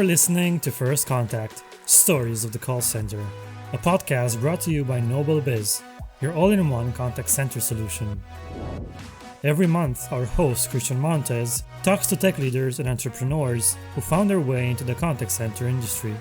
You're listening to First Contact, Stories of the Call Center, a podcast brought to you by Noble Biz, your all-in-one contact center solution. Every month, our host, Christian Montez, talks to tech leaders and entrepreneurs who found their way into the contact center industry.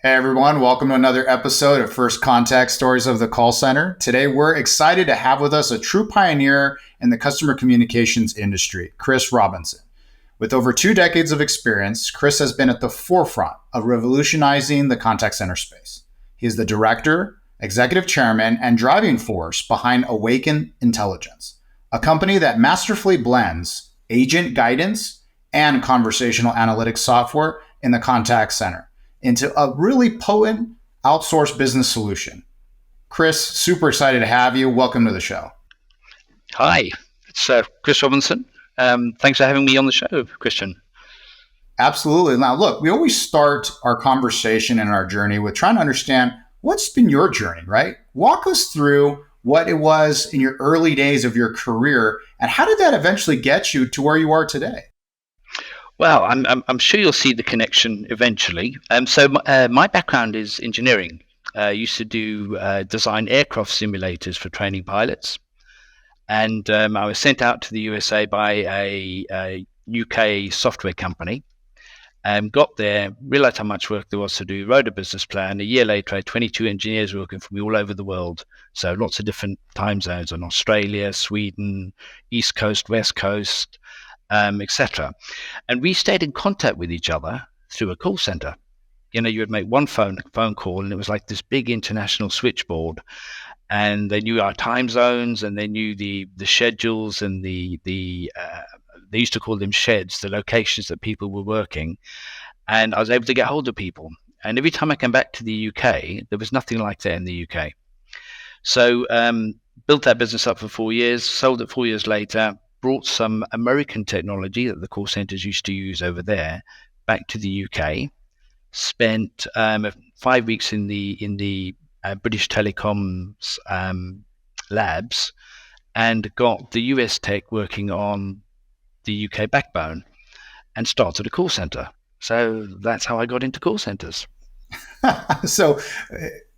Hey everyone, welcome to another episode of First Contact Stories of the Call Center. Today we're excited to have with us a true pioneer in the customer communications industry, Chris Robinson. With over 2 decades of experience, Chris has been at the forefront of revolutionizing the contact center space. He is the director, executive chairman, and driving force behind Awaken Intelligence, a company that masterfully blends agent guidance and conversational analytics software in the contact center into a really potent outsourced business solution. Chris, super excited to have you. Welcome to the show. Hi, it's Chris Robinson. Thanks for having me on the show, Christian. Absolutely. Now, look, we always start our conversation and our journey with trying to understand what's been your journey, right? Walk us through what it was in your early days of your career, and how did that eventually get you to where you are today? Well, I'm sure you'll see the connection eventually. So my background is engineering. I used to do design aircraft simulators for training pilots. And I was sent out to the USA by a UK software company. Got there, realized how much work there was to do, wrote a business plan. A year later, I had 22 engineers working for me all over the world. So lots of different time zones in Australia, Sweden, East Coast, West Coast, etc. And we stayed in contact with each other through a call center. You know, you would make one phone call, and it was like this big international switchboard. And they knew our time zones, and they knew the schedules, and they used to call them sheds, the locations that people were working. And I was able to get hold of people. And every time I came back to the UK, there was nothing like that in the UK. So built that business up for 4 years, sold it 4 years later, brought some American technology that the call centers used to use over there back to the UK. Spent 5 weeks in the British Telecom's labs, and got the US tech working on the UK backbone, and started a call center. So that's how I got into call centers. So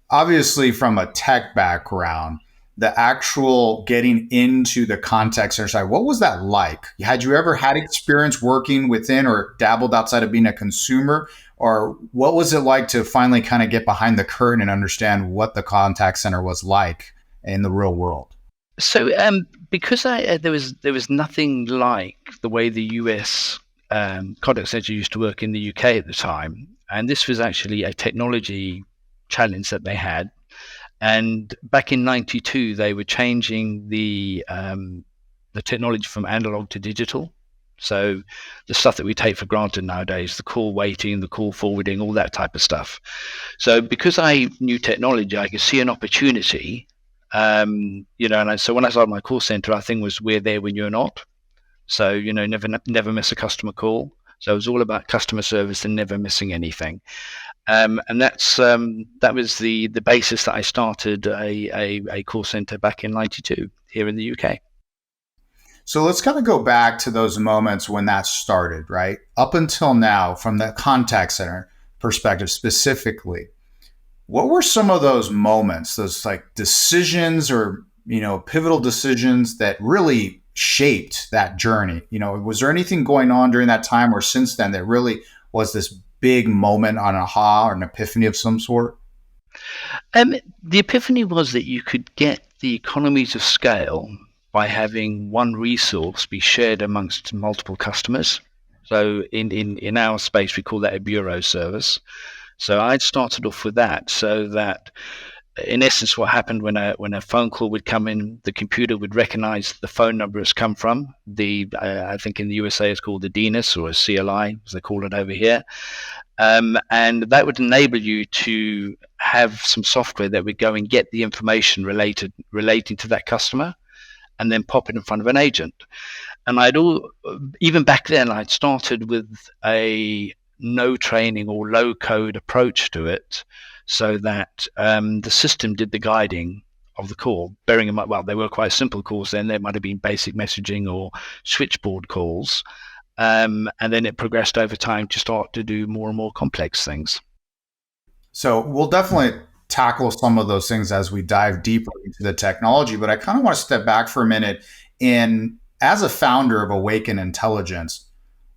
obviously from a tech background, the actual getting into the contact center side, what was that like? Had you ever had experience working within or dabbled outside of being a consumer? Or what was it like to finally kind of get behind the curtain and understand what the contact center was like in the real world? So because there was nothing like the way the US contact center used to work in the UK at the time. And this was actually a technology challenge that they had. And back in '92, they were changing the technology from analog to digital. So the stuff that we take for granted nowadays, the call waiting, the call forwarding, all that type of stuff. So because I knew technology, I could see an opportunity. So when I started my call center, our thing was we're there when you're not. So never miss a customer call. So it was all about customer service and never missing anything. And that was the basis that I started a call center back in '92 here in the UK. So let's kind of go back to those moments when that started, right? Up until now, from the contact center perspective specifically, what were some of those moments, those like decisions or, pivotal decisions that really shaped that journey? Was there anything going on during that time or since then that really was this big moment, an aha or an epiphany of some sort? The epiphany was that you could get the economies of scale by having one resource be shared amongst multiple customers. So in our space, we call that a bureau service. So I'd started off with that, so that in essence, what happened when a phone call would come in, the computer would recognize the phone number it's come from. I think in the USA it's called the DNIS or a CLI, as they call it over here. And that would enable you to have some software that would go and get the information relating to that customer, and then pop it in front of an agent. And even back then, I'd started with a no training or low code approach to it, so that the system did the guiding of the call, bearing in mind, well, they were quite simple calls then. There might have been basic messaging or switchboard calls. And then it progressed over time to start to do more and more complex things. So we'll definitely tackle some of those things as we dive deeper into the technology, but I kind of want to step back for a minute. As a founder of Awaken Intelligence,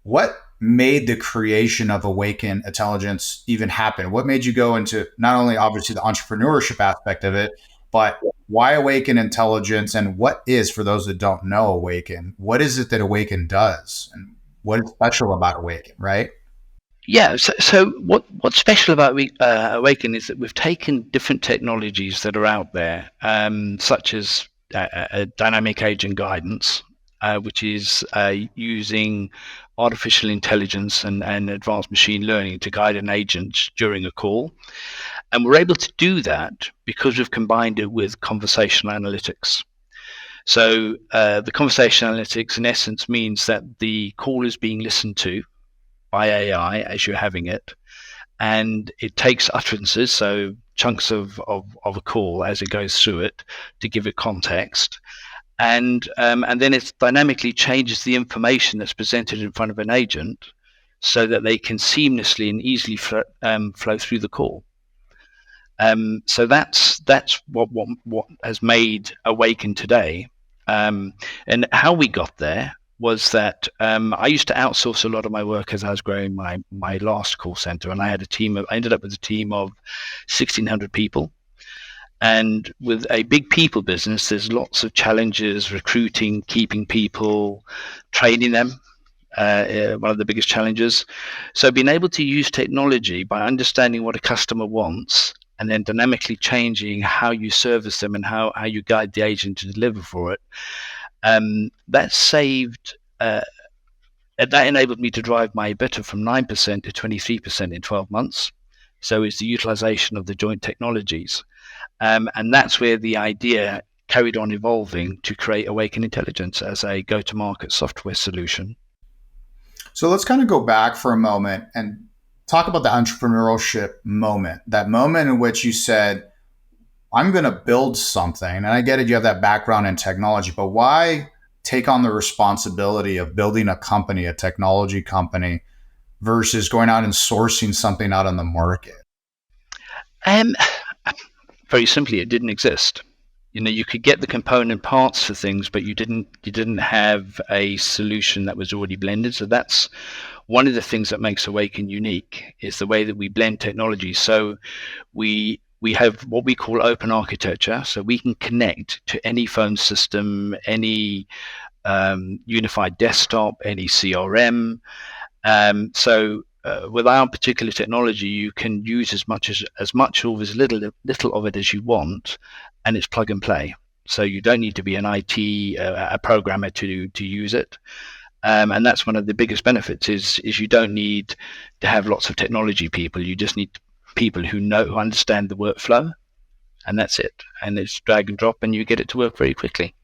what made the creation of Awaken Intelligence even happen? What made you go into not only obviously the entrepreneurship aspect of it, but why Awaken Intelligence, and what is, for those that don't know Awaken, what is it that Awaken does, and what is special about Awaken, right? Yeah, so what's special about Awaken is that we've taken different technologies that are out there, such as dynamic agent guidance, which is using artificial intelligence and advanced machine learning to guide an agent during a call. And we're able to do that because we've combined it with conversational analytics. So the conversational analytics, in essence, means that the call is being listened to by AI as you're having it, and it takes utterances, so chunks of a call as it goes through it, to give it context, and then it dynamically changes the information that's presented in front of an agent so that they can seamlessly and easily flow through the call. So that's what has made Awaken today, and how we got there was that I used to outsource a lot of my work as I was growing my last call center, and I ended up with a team of 1,600 people. And with a big people business, there's lots of challenges: recruiting, keeping people, training them. One of the biggest challenges. So being able to use technology by understanding what a customer wants and then dynamically changing how you service them and how you guide the agent to deliver for it, that enabled me to drive my EBITDA from 9% to 23% in 12 months. So it's the utilization of the joint technologies. And that's where the idea carried on evolving to create Awaken Intelligence as a go-to-market software solution. So let's kind of go back for a moment and talk about the entrepreneurship moment, that moment in which you said, I'm going to build something. And I get it, you have that background in technology, but why take on the responsibility of building a company, a technology company, versus going out and sourcing something out on the market? Very simply, it didn't exist. You could get the component parts for things, but you didn't have a solution that was already blended. So that's one of the things that makes Awaken unique, is the way that we blend technology. So we have what we call open architecture, so we can connect to any phone system, any unified desktop, any CRM. With our particular technology, you can use as much or as little of it as you want, and it's plug and play. So you don't need to be an IT a programmer to use it. And that's one of the biggest benefits is you don't need to have lots of technology people. You just need people who understand the workflow, and that's it. And it's drag and drop, and you get it to work very quickly.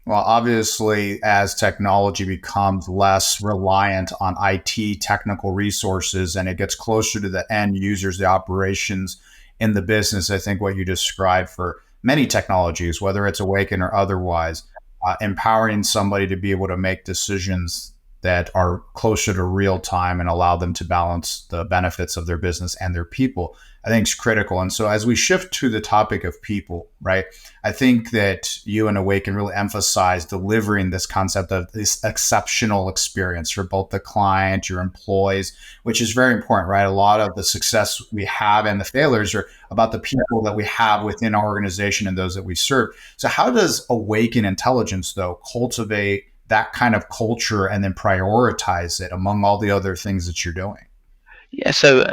Well, obviously, as technology becomes less reliant on IT technical resources and it gets closer to the end users, the operations in the business, I think what you described for many technologies, whether it's Awaken or otherwise, empowering somebody to be able to make decisions that are closer to real time and allow them to balance the benefits of their business and their people, I think is critical. And so as we shift to the topic of people, right, I think that you and Awaken really emphasize delivering this concept of this exceptional experience for both the client, your employees, which is very important, right? A lot of the success we have and the failures are about the people that we have within our organization and those that we serve. So how does Awaken Intelligence, though, cultivate that kind of culture and then prioritize it among all the other things that you're doing? Yeah, so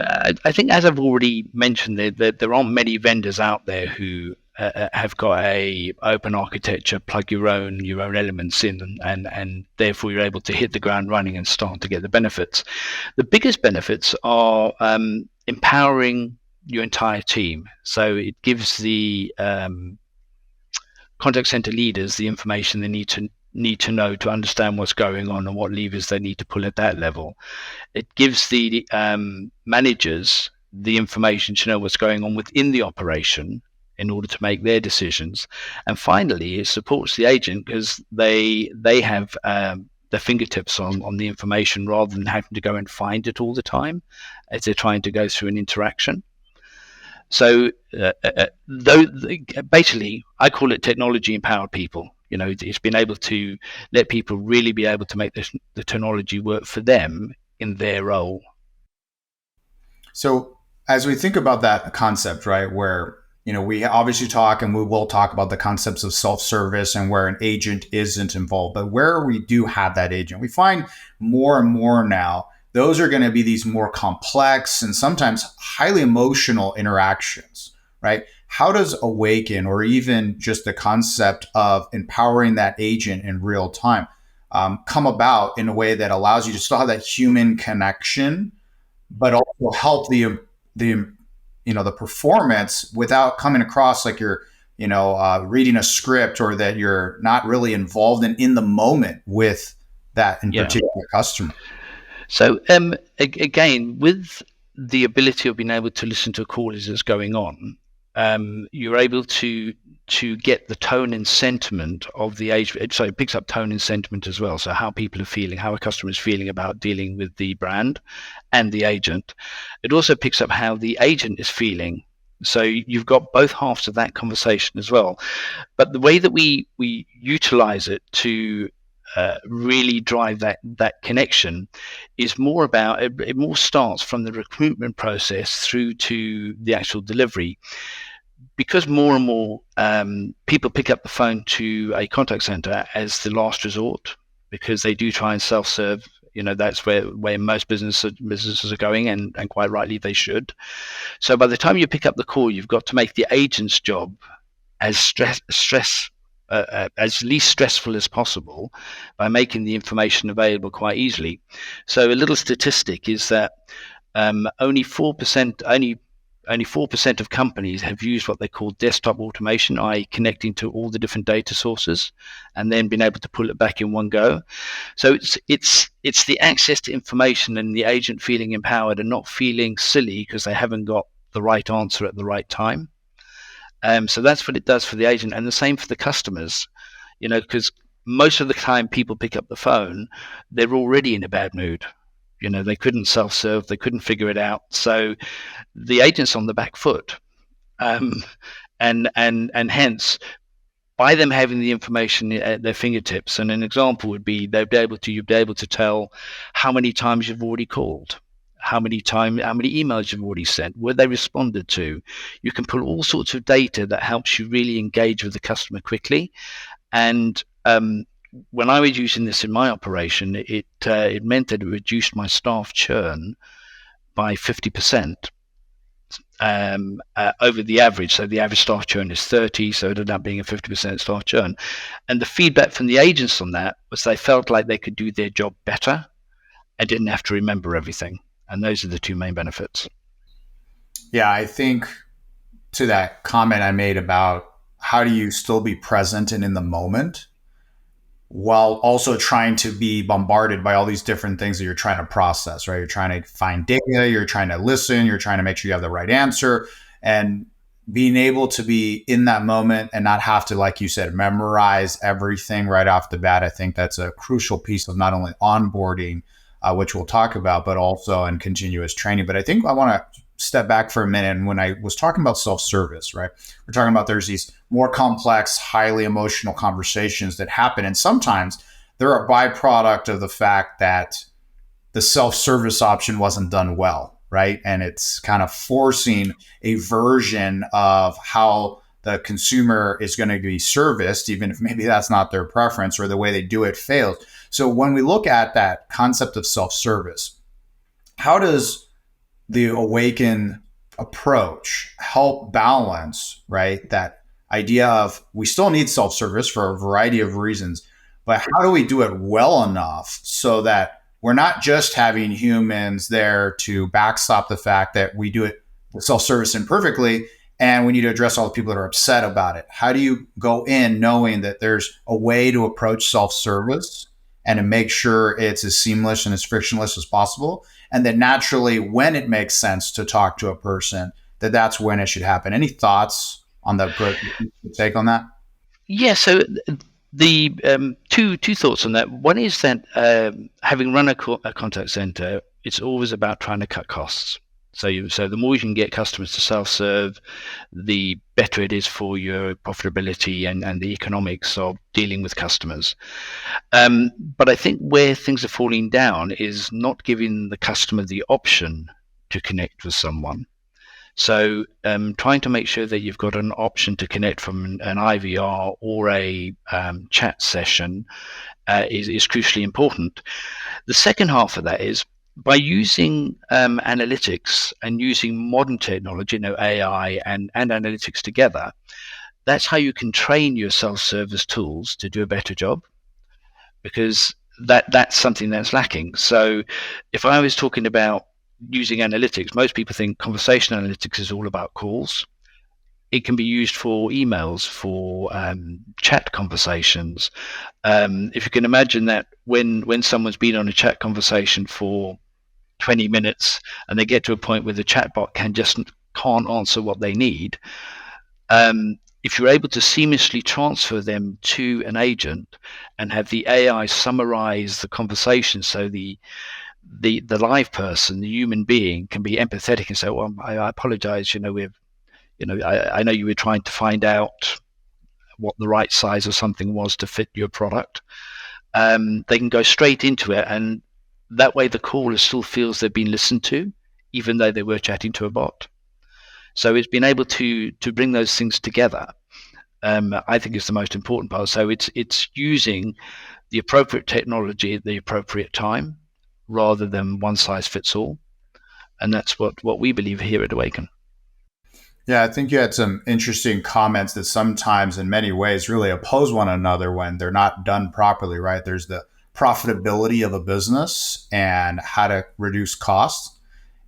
I think, as I've already mentioned, there aren't many vendors out there who have got a open architecture, plug your own elements in, and therefore you're able to hit the ground running and start to get the benefits. The biggest benefits are empowering your entire team. So it gives the contact center leaders the information they need to need to know to understand what's going on and what levers they need to pull at that level. It gives the managers the information to know what's going on within the operation in order to make their decisions. And finally, it supports the agent because they have their fingertips on the information rather than having to go and find it all the time as they're trying to go through an interaction. So basically, I call it technology empowered people. It's been able to let people really be able to make the technology work for them in their role. So as we think about that concept, right, where, we obviously talk and we will talk about the concepts of self-service and where an agent isn't involved, but where we do have that agent, we find more and more now, those are going to be these more complex and sometimes highly emotional interactions, right? How does Awaken, or even just the concept of empowering that agent in real time, come about in a way that allows you to still have that human connection, but also help the performance without coming across like you're reading a script, or that you're not really involved in the moment with that in particular customer? So again, with the ability of being able to listen to a call as it's going on, you're able to get the tone and sentiment of the agent. So it picks up tone and sentiment as well. So how people are feeling, how a customer is feeling about dealing with the brand and the agent. It also picks up how the agent is feeling. So you've got both halves of that conversation as well. But the way that we utilize it to really drive that connection is more about it more starts from the recruitment process through to the actual delivery, because more and more people pick up the phone to a contact center as the last resort, because they do try and self-serve. That's where most businesses are going, and quite rightly they should. So by the time you pick up the call, you've got to make the agent's job as as least stressful as possible by making the information available quite easily. So a little statistic is that only 4% of companies have used what they call desktop automation, i.e. connecting to all the different data sources and then being able to pull it back in one go. So it's the access to information and the agent feeling empowered and not feeling silly because they haven't got the right answer at the right time. So that's what it does for the agent, and the same for the customers, because most of the time people pick up the phone, they're already in a bad mood. They couldn't self-serve, they couldn't figure it out. So the agent's on the back foot. And hence, by them having the information at their fingertips, and an example would be you'd be able to tell how many times you've already called, how many emails you've already sent, were they responded to. You can pull all sorts of data that helps you really engage with the customer quickly. And when I was using this in my operation, it meant that it reduced my staff churn by 50% over the average. So the average staff churn is 30, so it ended up being a 50% staff churn. And the feedback from the agents on that was they felt like they could do their job better and didn't have to remember everything. And those are the two main benefits. Yeah, I think to that comment I made about how do you still be present and in the moment while also trying to be bombarded by all these different things that you're trying to process, right? You're trying to find data, you're trying to listen, you're trying to make sure you have the right answer, and being able to be in that moment and not have to, like you said, memorize everything right off the bat. I think that's a crucial piece of not only onboarding, which we'll talk about, but also in continuous training. But I think I want to step back for a minute. And when I was talking about self-service, right, we're talking about there's these more complex, highly emotional conversations that happen. And sometimes they're a byproduct of the fact that the self-service option wasn't done well, right? And it's kind of forcing a version of how the consumer is going to be serviced, even if maybe that's not their preference or the way they do it fails. So when we look at that concept of self-service, how does the Awaken approach help balance, right, that idea of we still need self-service for a variety of reasons, but how do we do it well enough so that we're not just having humans there to backstop the fact that we do it self-service imperfectly, and we need to address all the people that are upset about it. How do you go in knowing that there's a way to approach self-service and to make sure it's as seamless and as frictionless as possible? And that naturally, when it makes sense to talk to a person, that's when it should happen. Any thoughts on that take on that? Yeah, so the two thoughts on that. One is that having run a contact center, it's always about trying to cut costs. So the more you can get customers to self-serve, the better it is for your profitability and the economics of dealing with customers. But I think where things are falling down is not giving the customer the option to connect with someone. So trying to make sure that you've got an option to connect from an IVR or a chat session is crucially important. The second half of that is by using analytics and using modern technology, AI and analytics together, that's how you can train your self-service tools to do a better job, because that's something that's lacking. So if I was talking about using analytics, most people think conversation analytics is all about calls. It can be used for emails, for chat conversations. If you can imagine that when someone's been on a chat conversation for 20 minutes and they get to a point where the chatbot can't answer what they need, if you're able to seamlessly transfer them to an agent and have the AI summarize the conversation, so the live person, the human being, can be empathetic and say, "Well, I apologize. I know you were trying to find out what the right size or something was to fit your product." They can go straight into it, and that way the caller still feels they've been listened to, even though they were chatting to a bot. So it's been able to bring those things together. I think is the most important part. So it's using the appropriate technology at the appropriate time, rather than one size fits all. And that's what we believe here at Awaken. Yeah, I think you had some interesting comments that sometimes in many ways really oppose one another when they're not done properly, right? There's the profitability of a business and how to reduce costs,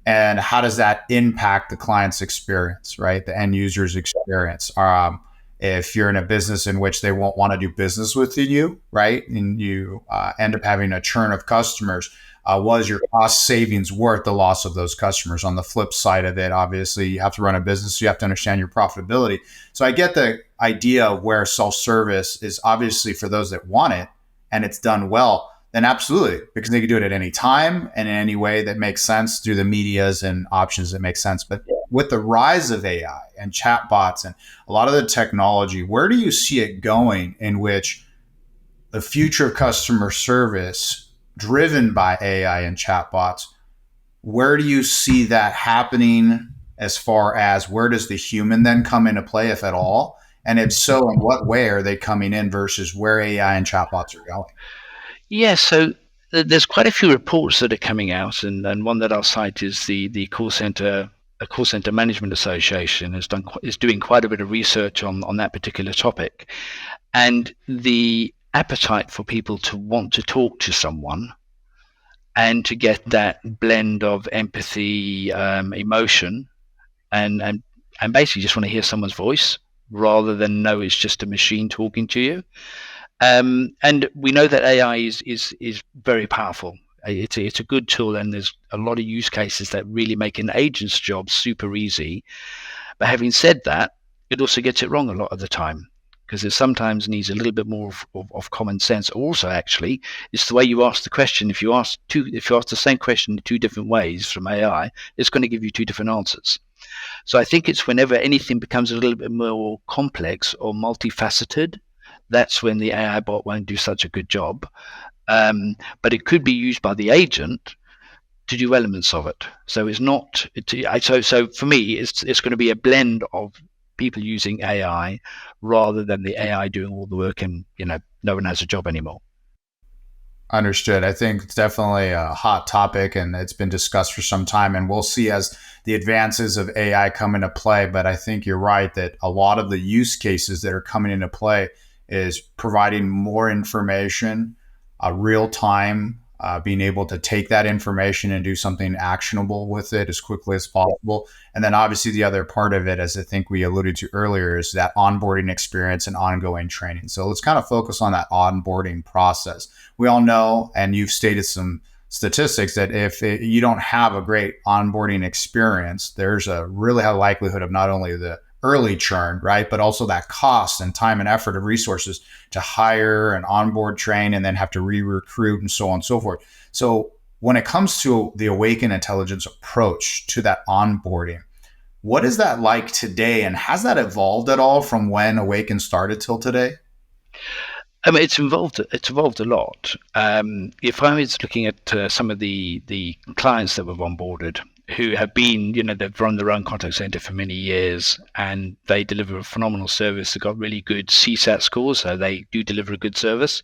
and how does that impact the client's experience, right? The end user's experience. If you're in a business in which they won't want to do business with you, right? And you end up having a churn of customers, was your cost savings worth the loss of those customers? On the flip side of it, obviously, you have to run a business, so you have to understand your profitability. So I get the idea of where self-service is obviously for those that want it and it's done well, then absolutely, because they can do it at any time and in any way that makes sense through the medias and options that make sense. But with the rise of AI and chatbots and a lot of the technology, where do you see it going, in which the future of customer service driven by AI and chatbots, where do you see that happening, as far as where does the human then come into play, if at all? And if so, in what way are they coming in versus where AI and chatbots are going? Yeah, so there's quite a few reports that are coming out, and one that I'll cite is the call center management association is doing quite a bit of research on that particular topic, and the appetite for people to want to talk to someone and to get that blend of empathy, emotion, and basically just want to hear someone's voice rather than know it's just a machine talking to you. And we know that AI is very powerful. It's a good tool, and there's a lot of use cases that really make an agent's job super easy. But having said that, it also gets it wrong a lot of the time, because it sometimes needs a little bit more of common sense. Also, actually, it's the way you ask the question. If you ask the same question in two different ways from AI, it's going to give you two different answers. So I think it's whenever anything becomes a little bit more complex or multifaceted, that's when the AI bot won't do such a good job. But it could be used by the agent to do elements of it. So it's not. So for me, it's going to be a blend of people using AI rather than the AI doing all the work, and no one has a job anymore. Understood. I think it's definitely a hot topic, and it's been discussed for some time, and we'll see as the advances of AI come into play. But I think you're right that a lot of the use cases that are coming into play is providing more information, real time, being able to take that information and do something actionable with it as quickly as possible. And then obviously the other part of it, as I think we alluded to earlier, is that onboarding experience and ongoing training. So let's kind of focus on that onboarding process. We all know, and you've stated some statistics, that if you don't have a great onboarding experience, there's a really high likelihood of not only the early churn, right, but also that cost and time and effort of resources to hire and onboard, train, and then have to re-recruit and so on and so forth. So when it comes to the Awaken Intelligence approach to that onboarding, what is that like today, and has that evolved at all from when Awaken started till today? I mean, it's evolved a lot. If I was looking at some of the clients that we've onboarded, who have been, they've run their own contact center for many years, and they deliver a phenomenal service. They've got really good CSAT scores, so they do deliver a good service.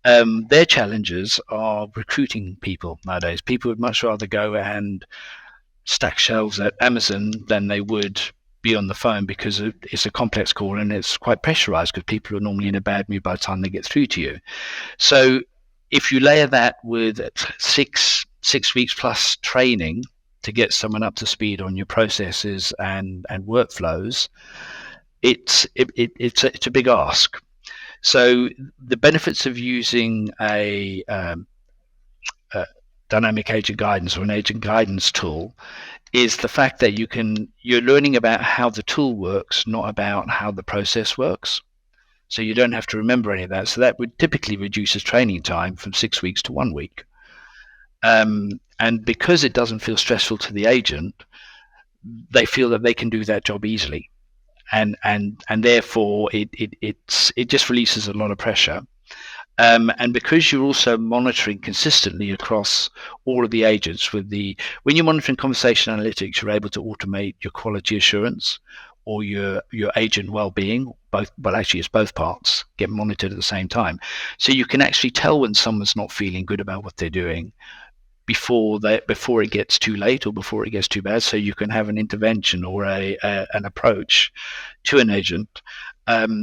Their challenges are recruiting people nowadays. People would much rather go and stack shelves at Amazon than they would be on the phone, because it's a complex call and it's quite pressurized, because people are normally in a bad mood by the time they get through to you. So if you layer that with six weeks plus training to get someone up to speed on your processes and workflows, it's a big ask. So the benefits of using a dynamic agent guidance or an agent guidance tool is the fact that you're learning about how the tool works, not about how the process works. So you don't have to remember any of that. So that would typically reduces training time from 6 weeks to 1 week. And because it doesn't feel stressful to the agent, they feel that they can do that job easily, and therefore it just releases a lot of pressure. And because you're also monitoring consistently across all of the agents, when you're monitoring conversation analytics, you're able to automate your quality assurance or your agent well-being. Actually it's both parts get monitored at the same time. So you can actually tell when someone's not feeling good about what they're doing before it gets too late or before it gets too bad. So you can have an intervention or an approach to an agent. That's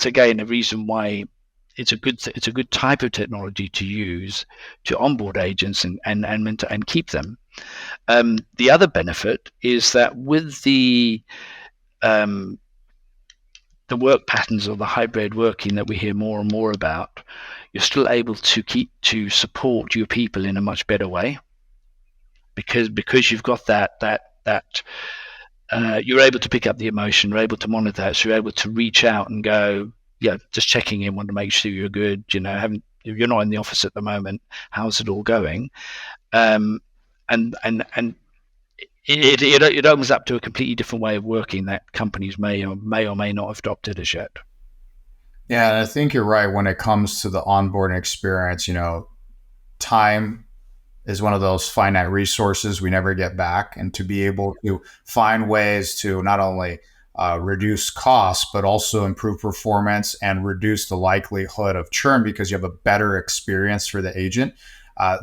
again a reason why it's a good type of technology to use to onboard agents and keep them. The other benefit is that with the work patterns or the hybrid working that we hear more and more about, you're still able to support your people in a much better way, because you've got that you're able to pick up the emotion, you're able to monitor that, so you're able to reach out and go, just checking in, want to make sure you're good, you're not in the office at the moment, how's it all going? And it opens up to a completely different way of working that companies may or may not have adopted as yet. Yeah, and I think you're right when it comes to the onboarding experience. Time is one of those finite resources we never get back, and to be able to find ways to not only reduce costs, but also improve performance and reduce the likelihood of churn because you have a better experience for the agent,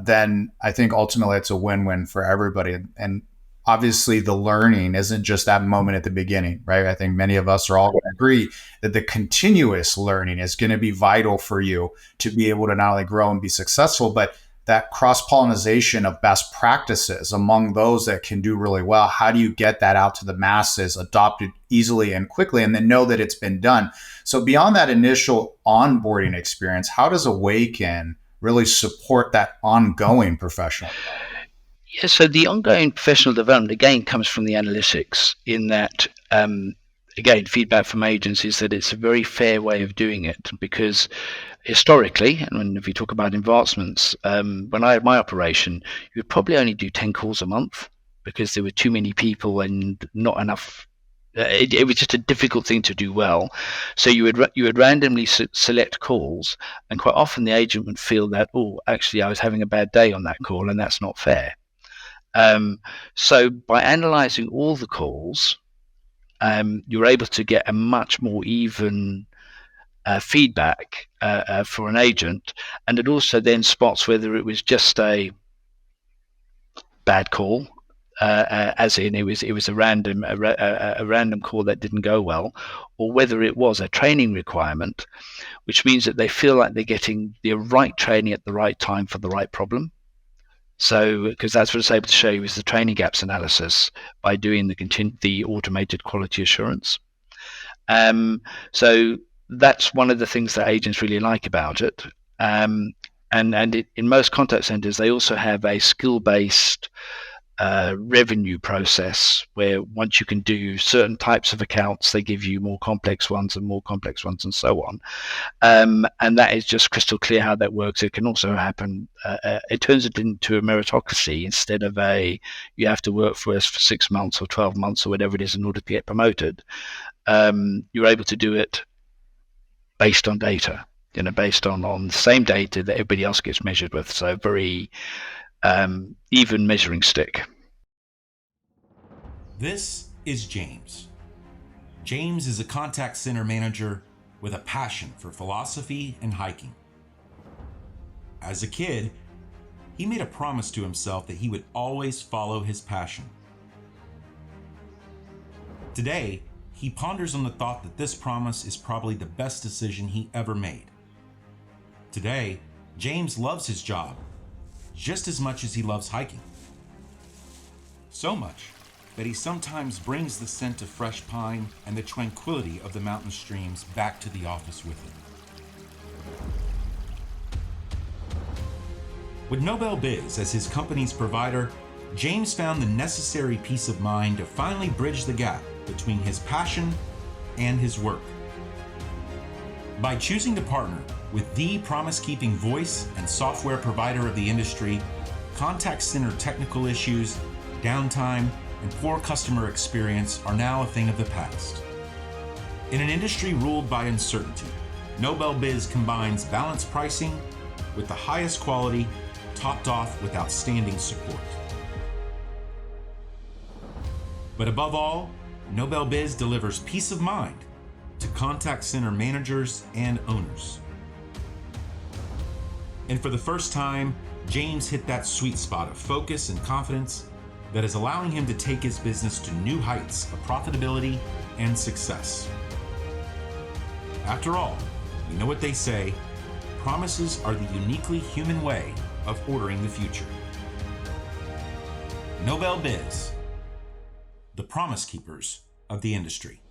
then I think ultimately it's a win-win for everybody. And obviously the learning isn't just that moment at the beginning, right? I think many of us are all going to agree that the continuous learning is going to be vital for you to be able to not only grow and be successful, but that cross-pollination of best practices among those that can do really well. How do you get that out to the masses, adopted easily and quickly, and then know that it's been done? So beyond that initial onboarding experience, how does Awaken really support that ongoing professional development? Yeah, so the ongoing professional development, again, comes from the analytics in that, again, feedback from agents is that it's a very fair way of doing it, because historically, and if you talk about advancements, when I had my operation, you would probably only do 10 calls a month because there were too many people and not enough. It was just a difficult thing to do well. So you would randomly select calls, and quite often the agent would feel that, actually I was having a bad day on that call, and that's not fair. So by analyzing all the calls, you're able to get a much more even feedback for an agent, and it also then spots whether it was just a bad call as in it was a random call that didn't go well, or whether it was a training requirement, which means that they feel like they're getting the right training at the right time for the right problem. So, because that's what it's able to show you is the training gaps analysis by doing the automated quality assurance. So that's one of the things that agents really like about it. And in most contact centers, they also have a skill-based revenue process where once you can do certain types of accounts, they give you more complex ones and so on. And that is just crystal clear how that works. It can also happen. It turns it into a meritocracy instead of you have to work for us for 6 months or 12 months or whatever it is in order to get promoted. You're able to do it based on data, based on the same data that everybody else gets measured with. So very even measuring stick. This is James. James is a contact center manager with a passion for philosophy and hiking. As a kid, he made a promise to himself that he would always follow his passion. Today, he ponders on the thought that this promise is probably the best decision he ever made. Today, James loves his job just as much as he loves hiking. So much that he sometimes brings the scent of fresh pine and the tranquility of the mountain streams back to the office with him. With Nobel Biz as his company's provider, James found the necessary peace of mind to finally bridge the gap between his passion and his work. By choosing to partner with the promise-keeping voice and software provider of the industry, contact center technical issues, downtime, and poor customer experience are now a thing of the past. In an industry ruled by uncertainty, Nobel Biz combines balanced pricing with the highest quality, topped off with outstanding support. But above all, Nobel Biz delivers peace of mind to contact center managers and owners. And for the first time, James hit that sweet spot of focus and confidence that is allowing him to take his business to new heights of profitability and success. After all, you know what they say, promises are the uniquely human way of ordering the future. Nobel Biz, the promise keepers of the industry.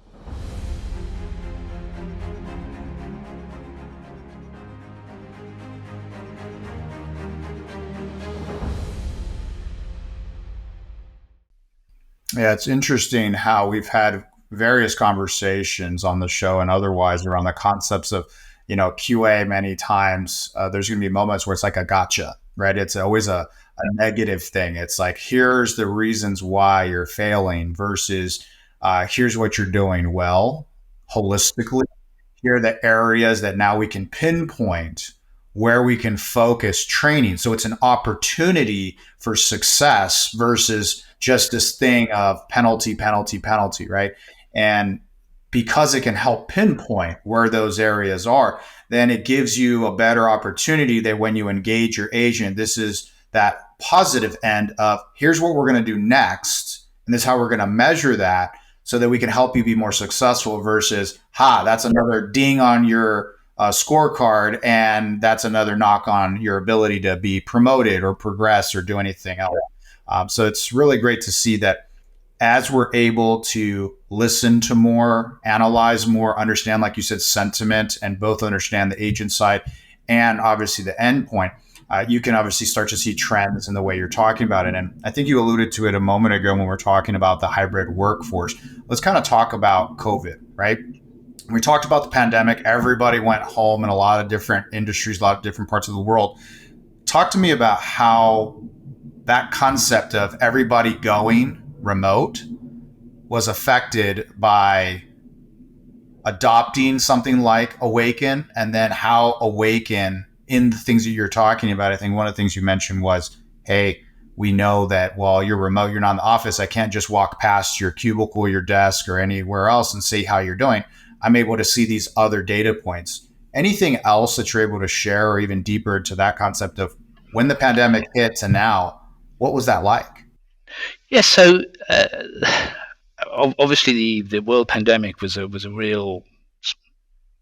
Yeah, it's interesting how we've had various conversations on the show and otherwise around the concepts of, QA many times. There's going to be moments where it's like a gotcha, right? It's always a negative thing. It's like, here's the reasons why you're failing versus here's what you're doing well, holistically. Here are the areas that now we can pinpoint where we can focus training. So it's an opportunity for success versus just this thing of penalty, right? And because it can help pinpoint where those areas are, then it gives you a better opportunity that when you engage your agent, this is that positive end of here's what we're going to do next. And this is how we're going to measure that so that we can help you be more successful versus, that's another ding on your scorecard, and that's another knock on your ability to be promoted or progress or do anything else. So it's really great to see that as we're able to listen to more, analyze more, understand, like you said, sentiment, and both understand the agent side and obviously the end point, you can obviously start to see trends in the way you're talking about it. And I think you alluded to it a moment ago when we're talking about the hybrid workforce. Let's kind of talk about COVID, right? We talked about the pandemic. Everybody went home in a lot of different industries, a lot of different parts of the world. Talk to me about how that concept of everybody going remote was affected by adopting something like Awaken, and then how Awaken, in the things that you're talking about, I think one of the things you mentioned was, hey, we know that while you're remote, you're not in the office. I can't just walk past your cubicle, your desk, or anywhere else and see how you're doing. I'm able to see these other data points. Anything else that you're able to share, or even deeper to that concept of when the pandemic hit to now, what was that like? Yes, so obviously the world pandemic was a real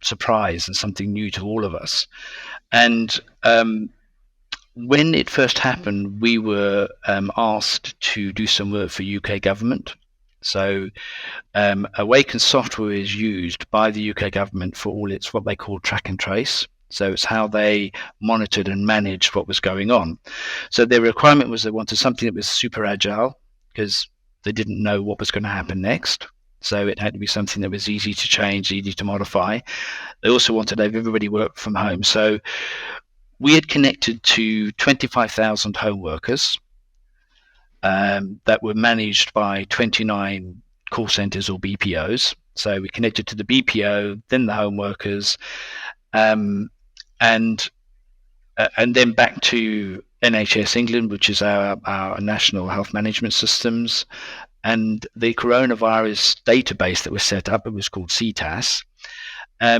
surprise and something new to all of us. And when it first happened, we were asked to do some work for UK government. So Awaken software is used by the UK government for all its what they call track and trace. So it's how they monitored and managed what was going on. So their requirement was they wanted something that was super agile because they didn't know what was going to happen next. So it had to be something that was easy to change, easy to modify. They also wanted to have everybody work from home. So we had connected to 25,000 home workers that were managed by 29 call centers or BPOs. So we connected to the BPO, then the home workers, and then back to NHS England, which is our national health management systems, and the coronavirus database that was set up. It was called CTAS.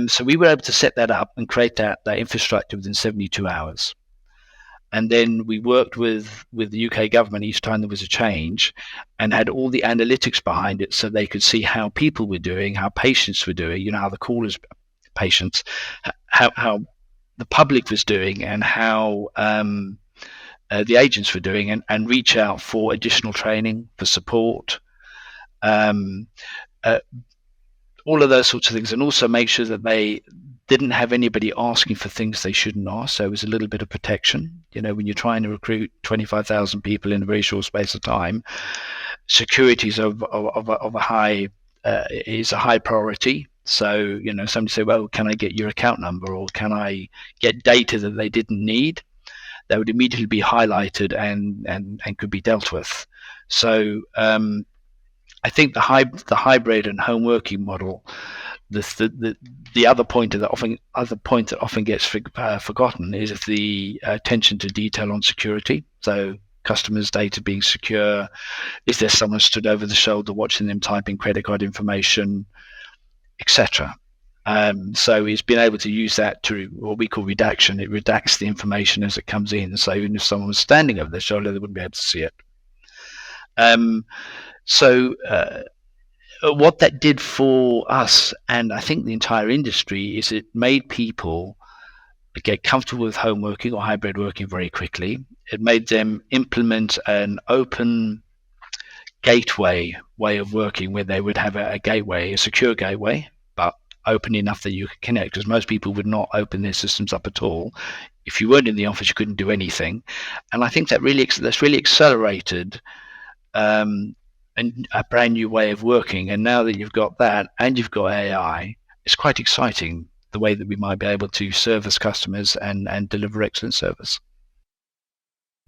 So we were able to set that up and create that infrastructure within 72 hours. And then we worked with the UK government each time there was a change and had all the analytics behind it so they could see how people were doing, how patients were doing, how the callers, patients, how the public was doing and how the agents were doing and reach out for additional training, for support, all of those sorts of things, and also make sure that they didn't have anybody asking for things they shouldn't ask. So it was a little bit of protection. When you're trying to recruit 25,000 people in a very short space of time, security is of a high priority. So somebody say, well, can I get your account number, or can I get data that they didn't need? That would immediately be highlighted and could be dealt with. So I think the hybrid and home working model, the other point that often gets forgotten is the attention to detail on security. So customers' data being secure. Is there someone stood over the shoulder watching them typing credit card information, etc.? So he's been able to use that to what we call redaction. It redacts the information as it comes in. So even if someone was standing over their shoulder, they wouldn't be able to see it. So what that did for us, and I think the entire industry, is it made people get comfortable with home working or hybrid working very quickly. It made them implement an open gateway way of working where they would have a gateway, a secure gateway, but open enough that you could connect, because most people would not open their systems up at all. If you weren't in the office, you couldn't do anything. And I think that's really accelerated and a brand new way of working. And now that you've got that and you've got AI, it's quite exciting the way that we might be able to service customers and deliver excellent service.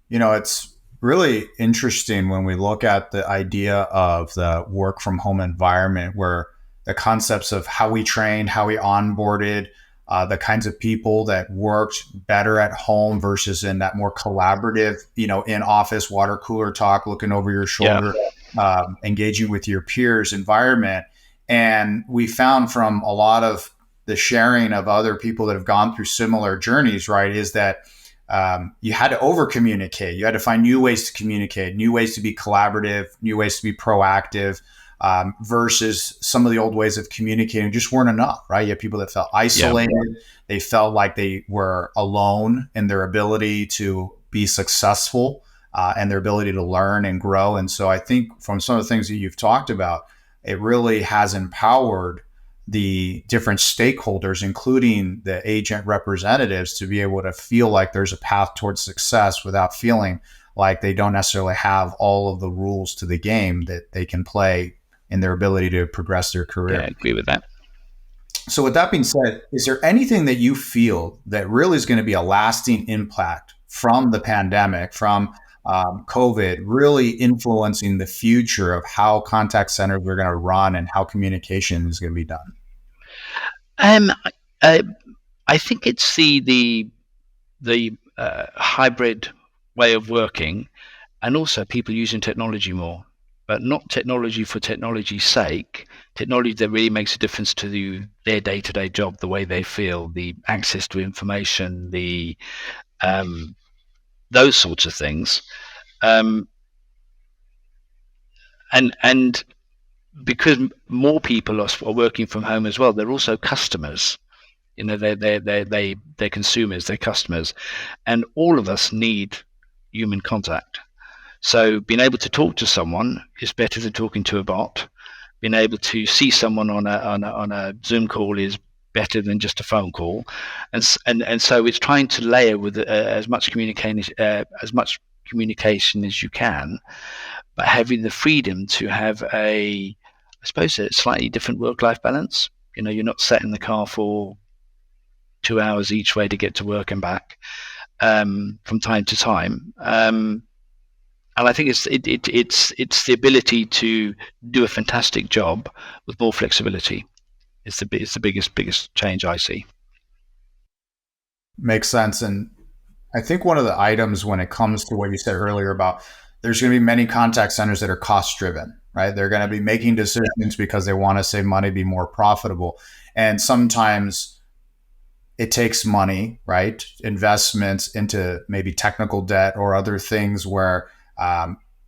It's really interesting when we look at the idea of the work from home environment, where the concepts of how we trained, how we onboarded, the kinds of people that worked better at home versus in that more collaborative, in office water cooler talk, looking over your shoulder. Yeah. Engaging with your peers environment. And we found from a lot of the sharing of other people that have gone through similar journeys, right, is that you had to over communicate. You had to find new ways to communicate, new ways to be collaborative, new ways to be proactive, versus some of the old ways of communicating just weren't enough, right? You had people that felt isolated. Yeah. They felt like they were alone in their ability to be successful. And their ability to learn and grow. And so I think from some of the things that you've talked about, it really has empowered the different stakeholders, including the agent representatives, to be able to feel like there's a path towards success without feeling like they don't necessarily have all of the rules to the game that they can play in their ability to progress their career. Yeah, I agree with that. So with that being said, is there anything that you feel that really is going to be a lasting impact from the pandemic, from COVID, really influencing the future of how contact centers we're going to run and how communication is going to be done? I think it's the hybrid way of working, and also people using technology more, but not technology for technology's sake. Technology that really makes a difference to their day-to-day job, the way they feel, the access to information, the those sorts of things. and because more people are working from home as well, they're also customers. They're consumers, they're customers, and all of us need human contact. So being able to talk to someone is better than talking to a bot. Being able to see someone on a Zoom call is better than just a phone call, and so it's trying to layer with as much communication as you can, but having the freedom to have I suppose, a slightly different work-life balance. You're not sat in the car for 2 hours each way to get to work and back from time to time. And I think it's the ability to do a fantastic job with more flexibility. It's the biggest change I see. Makes sense. And I think one of the items when it comes to what you said earlier about there's going to be many contact centers that are cost driven, right? They're going to be making decisions because they want to save money, be more profitable. And sometimes it takes money, right? Investments into maybe technical debt or other things where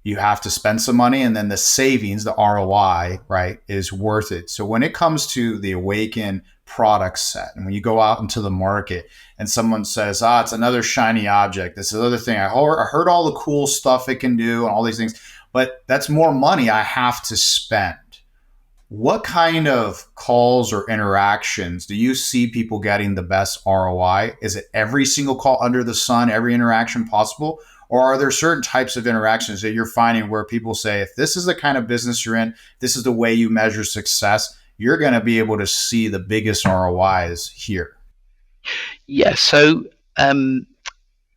you have to spend some money, and then the savings, the ROI, right, is worth it. So when it comes to the Awaken product set, and when you go out into the market and someone says, it's another shiny object, this is another thing, I heard all the cool stuff it can do and all these things, but that's more money I have to spend. What kind of calls or interactions do you see people getting the best ROI? Is it every single call under the sun, every interaction possible? Or are there certain types of interactions that you're finding where people say, if this is the kind of business you're in, this is the way you measure success, you're going to be able to see the biggest ROIs here? Yeah, so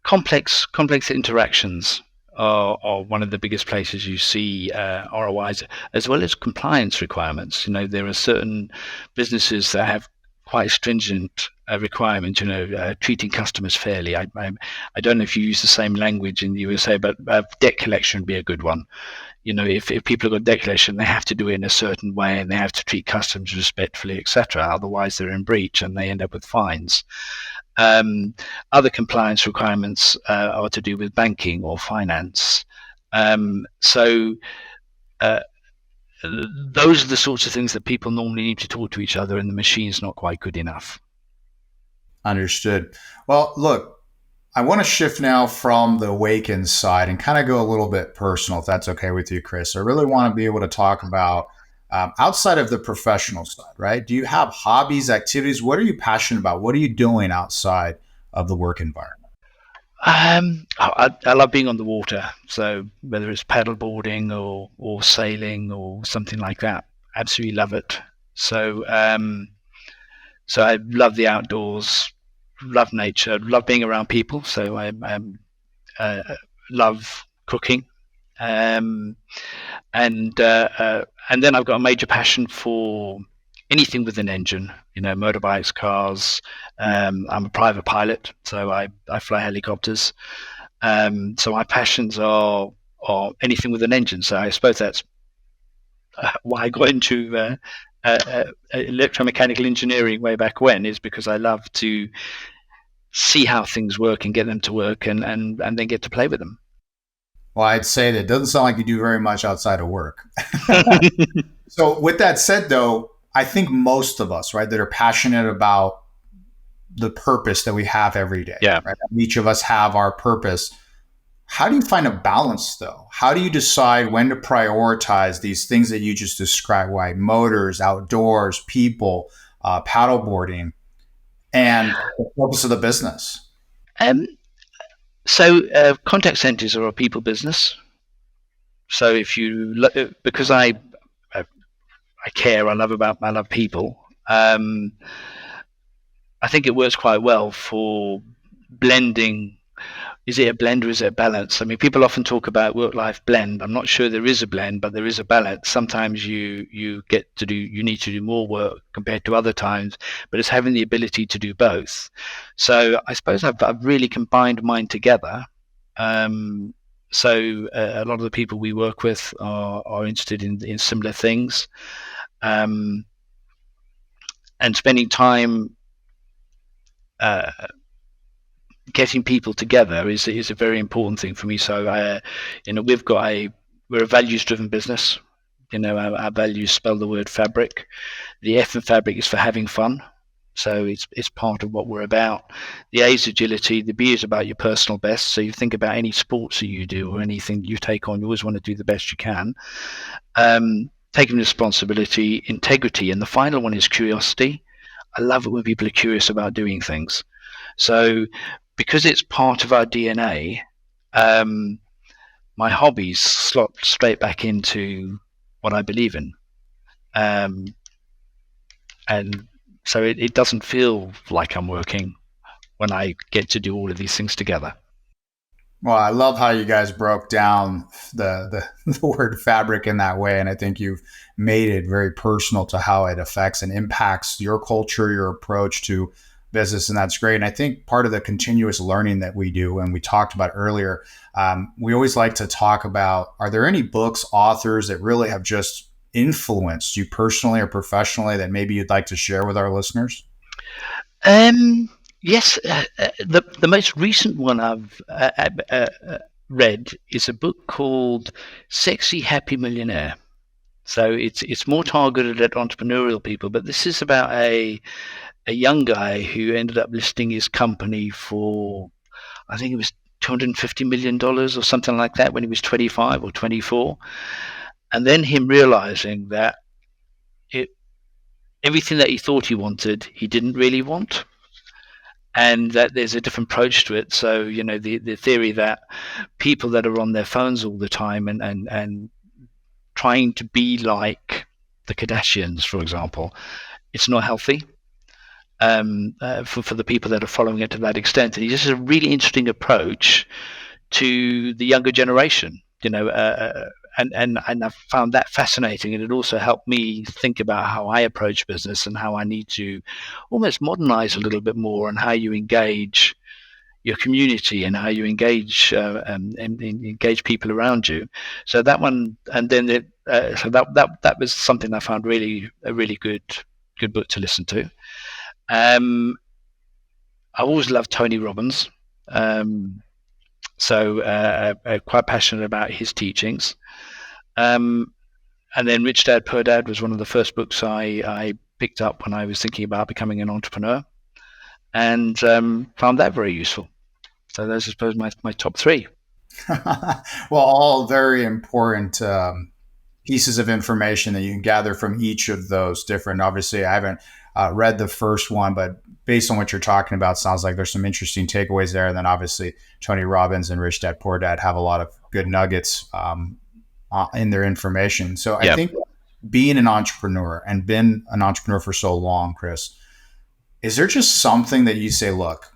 complex interactions are one of the biggest places you see ROIs, as well as compliance requirements. There are certain businesses that have quite stringent requirements, treating customers fairly. I don't know if you use the same language in the USA, but debt collection would be a good one. If people have got debt collection, they have to do it in a certain way, and they have to treat customers respectfully, etc. Otherwise, they're in breach and they end up with fines. Other compliance requirements are to do with banking or finance. So those are the sorts of things that people normally need to talk to each other, and the machine's not quite good enough. Understood. Well, look, I want to shift now from the Awaken side and kind of go a little bit personal, if that's okay with you, Chris. I really want to be able to talk about outside of the professional side, right? Do you have hobbies, activities? What are you passionate about? What are you doing outside of the work environment? I love being on the water. So whether it's paddleboarding or sailing or something like that, absolutely love it. So so I love the outdoors, love nature, love being around people. So I love cooking, and then I've got a major passion for anything with an engine. Motorbikes, cars. I'm a private pilot, so I fly helicopters. So my passions are anything with an engine. So I suppose that's why I got into electromechanical engineering way back when, is because I love to see how things work and get them to work, and then get to play with them. Well, I'd say that it doesn't sound like you do very much outside of work. So with that said, though, I think most of us, right, that are passionate about the purpose that we have every day. Yeah. Right? Each of us have our purpose. How do you find a balance, though? How do you decide when to prioritize these things that you just described, right? Motors, outdoors, people, paddleboarding, and the purpose of the business? So contact centers are a people business. So because I care, I love people. I think it works quite well for blending. Is it a blend or is it a balance? I mean, people often talk about work-life blend. I'm not sure there is a blend, but there is a balance. Sometimes you need to do more work compared to other times, but it's having the ability to do both. So I suppose I've really combined mine together. So a lot of the people we work with are interested in similar things, and spending time getting people together is a very important thing for me. So we're a values-driven business. Our values spell the word fabric. The F in fabric is for having fun. So it's part of what we're about. The A is agility. The B is about your personal best. So you think about any sports that you do or anything you take on, you always want to do the best you can. Taking responsibility, integrity, and the final one is curiosity. I love it when people are curious about doing things. So because it's part of our DNA, my hobbies slot straight back into what I believe in. And so it doesn't feel like I'm working when I get to do all of these things together. Well, I love how you guys broke down the word fabric in that way. And I think you've made it very personal to how it affects and impacts your culture, your approach to business. And that's great. And I think part of the continuous learning that we do, and we talked about earlier, we always like to talk about, are there any books, authors that really have just influenced you personally or professionally that maybe you'd like to share with our listeners? Yes, the most recent one I've read is a book called Sexy Happy Millionaire. So it's more targeted at entrepreneurial people, but this is about a young guy who ended up listing his company for, I think it was $250 million or something like that when he was 25 or 24. And then him realizing that everything that he thought he wanted, he didn't really want. And that there's a different approach to it. So, the theory that people that are on their phones all the time and trying to be like the Kardashians, for example, it's not healthy for the people that are following it to that extent. And he just has a really interesting approach to the younger generation, and I found that fascinating, and it also helped me think about how I approach business and how I need to almost modernize a little bit more, and how you engage your community and how you engage and engage people around you. So that one, and then so that was something I found a really good book to listen to. I always loved Tony Robbins, so I'm quite passionate about his teachings. And then Rich Dad Poor Dad was one of the first books I picked up when I was thinking about becoming an entrepreneur, and found that very useful. So those are, I suppose, my top three. Well, all very important pieces of information that you can gather from each of those different. Obviously, I haven't read the first one, but based on what you're talking about, sounds like there's some interesting takeaways there. And then obviously Tony Robbins and Rich Dad Poor Dad have a lot of good nuggets in their information. So I think being an entrepreneur and been an entrepreneur for so long, Chris, is there just something that you say, look,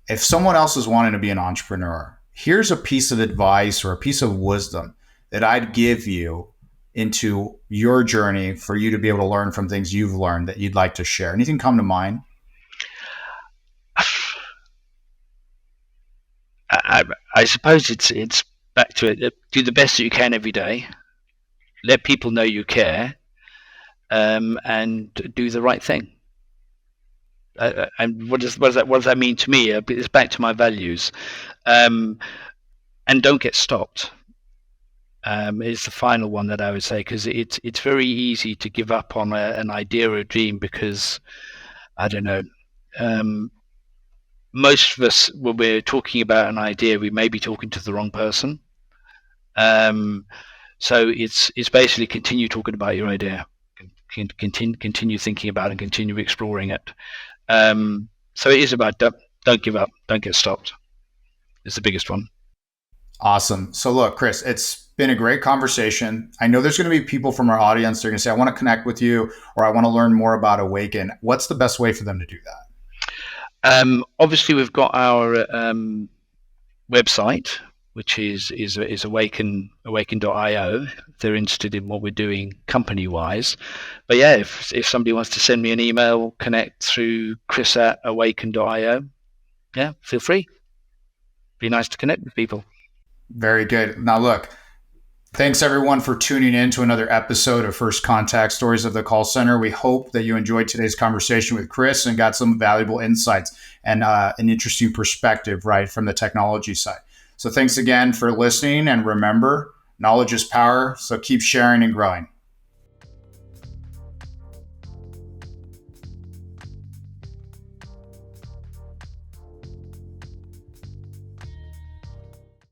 if someone else is wanting to be an entrepreneur, here's a piece of advice or a piece of wisdom that I'd give you into your journey for you to be able to learn from things you've learned that you'd like to share? Anything come to mind? I suppose it's back to it. Do the best that you can every day. Let people know you care, and do the right thing. And what does that mean to me? It's back to my values, and don't get stopped. Is the final one that I would say, because it's very easy to give up on an idea or a dream because, I don't know, most of us, when we're talking about an idea, we may be talking to the wrong person. So it's basically continue talking about your idea, continue thinking about it, and continue exploring it. So it is about don't give up, don't get stopped. It's the biggest one. Awesome. So look, Chris, it's been a great conversation. I know there's going to be people from our audience. They're going to say, I want to connect with you, or I want to learn more about Awaken. What's the best way for them to do that? Obviously, we've got our website, which is awaken.io. If they're interested in what we're doing company-wise. But yeah, if somebody wants to send me an email, connect through chris@awaken.io. Yeah, feel free. Be nice to connect with people. Very good. Now, look, thanks everyone for tuning in to another episode of First Contact Stories of the Call Center. We hope that you enjoyed today's conversation with Chris and got some valuable insights and an interesting perspective, right, from the technology side. So thanks again for listening. And remember, Knowledge is power, so keep sharing and growing.